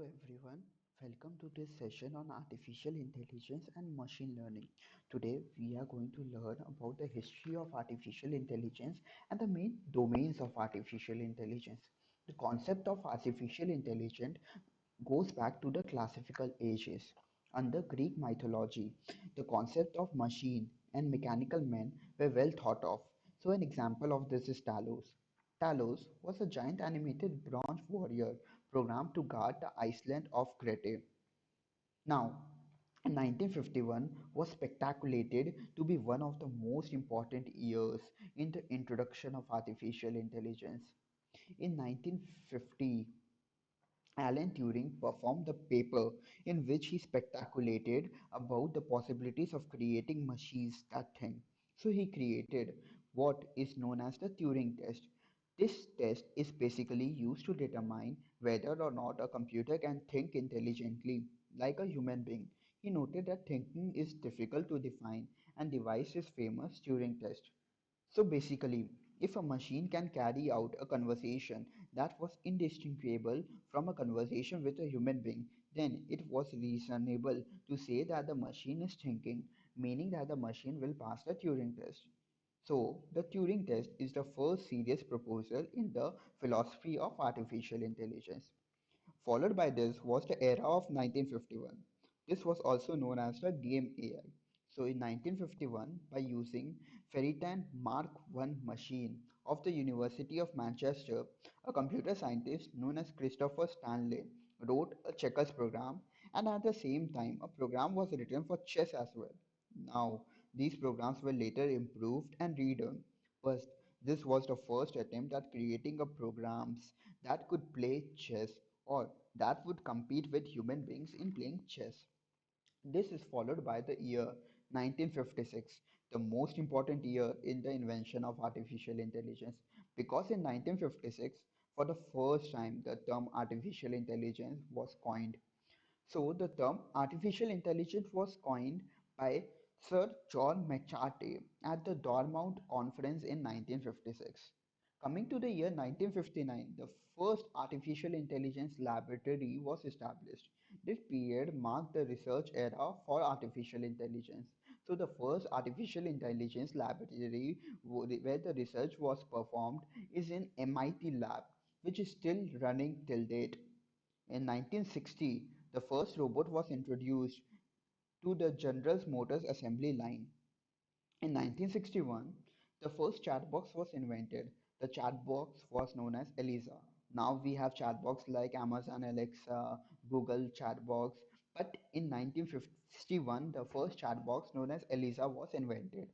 everyone, welcome to this session on artificial intelligence and machine learning. Today we are going to learn about the history of artificial intelligence and the main domains of artificial intelligence. The concept of artificial intelligence goes back to the classical ages. Under Greek mythology, the concept of machine and mechanical men were well thought of. So an example of this is Talos. Talos was a giant animated bronze warrior programmed to guard the island of Crete. Now, 1951 was speculated to be one of the most important years in the introduction of artificial intelligence. In 1950, Alan Turing performed the paper in which he speculated about the possibilities of creating machines that think. So he created what is known as the Turing test. This test is basically used to determine whether or not a computer can think intelligently like a human being. He noted that thinking is difficult to define and devised his famous Turing test. So basically, if a machine can carry out a conversation that was indistinguishable from a conversation with a human being, then it was reasonable to say that the machine is thinking, meaning that the machine will pass the Turing test. So, the Turing test is the first serious proposal in the philosophy of artificial intelligence. Followed by this was the era of 1951. This was also known as the game AI. So in 1951, by using Feritan Mark I machine of the University of Manchester, a computer scientist known as Christopher Stanley wrote a checkers program, and at the same time a program was written for chess as well. Now, these programs were later improved and redone, but this was the first attempt at creating a programs that could play chess or that would compete with human beings in playing chess. This is followed by the year 1956, the most important year in the invention of artificial intelligence, because in 1956, for the first time, the term artificial intelligence was coined. So the term artificial intelligence was coined by Sir John McCarthy at the Dartmouth Conference in 1956. Coming to the year 1959, the first artificial intelligence laboratory was established. This period marked the research era for artificial intelligence. So the first artificial intelligence laboratory where the research was performed is in MIT lab, which is still running till date. In 1960, the first robot was introduced to the General Motors assembly line. In 1961, the first chatbox was invented. The chatbox was known as Eliza. Now we have chatbox like Amazon Alexa, Google chatbox, but in 1961, the first chatbox known as Eliza was invented.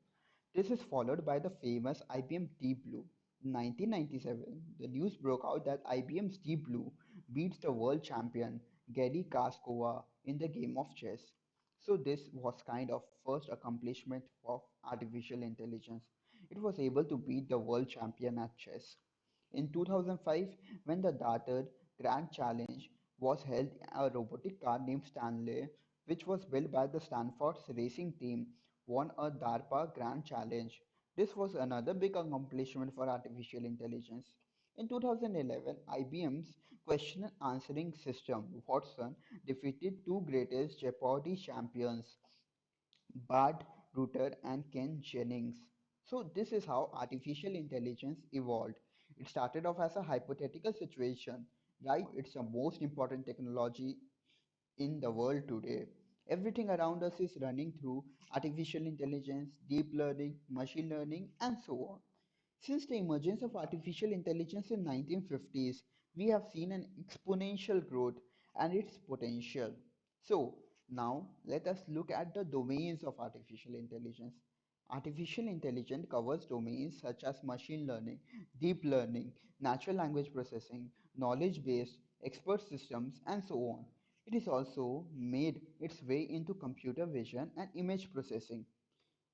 This is followed by the famous IBM Deep Blue. In 1997, the news broke out that IBM's Deep Blue beats the world champion Garry Kasparov in the game of chess. So this was kind of first accomplishment of artificial intelligence. It was able to beat the world champion at chess. In 2005, when the Darted Grand Challenge was held, a robotic car named Stanley, which was built by the Stanford's racing team, won a DARPA Grand Challenge. This was another big accomplishment for artificial intelligence. In 2011, IBM's question and answering system, Watson, defeated two greatest Jeopardy champions, Bart Rutter and Ken Jennings. So this is how artificial intelligence evolved. It started off as a hypothetical situation. Right now, it's the most important technology in the world today. Everything around us is running through artificial intelligence, deep learning, machine learning, and so on. Since the emergence of artificial intelligence in 1950s, we have seen an exponential growth and its potential. So now let us look at the domains of artificial intelligence. Artificial intelligence covers domains such as machine learning, deep learning, natural language processing, knowledge-based, expert systems, and so on. It is also made its way into computer vision and image processing.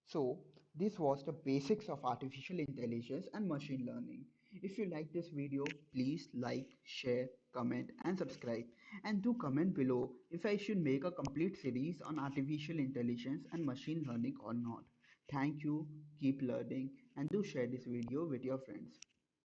So, this was the basics of artificial intelligence and machine learning. If you like this video, please like, share, comment, and subscribe. And do comment below if I should make a complete series on artificial intelligence and machine learning or not. Thank you, keep learning, and do share this video with your friends.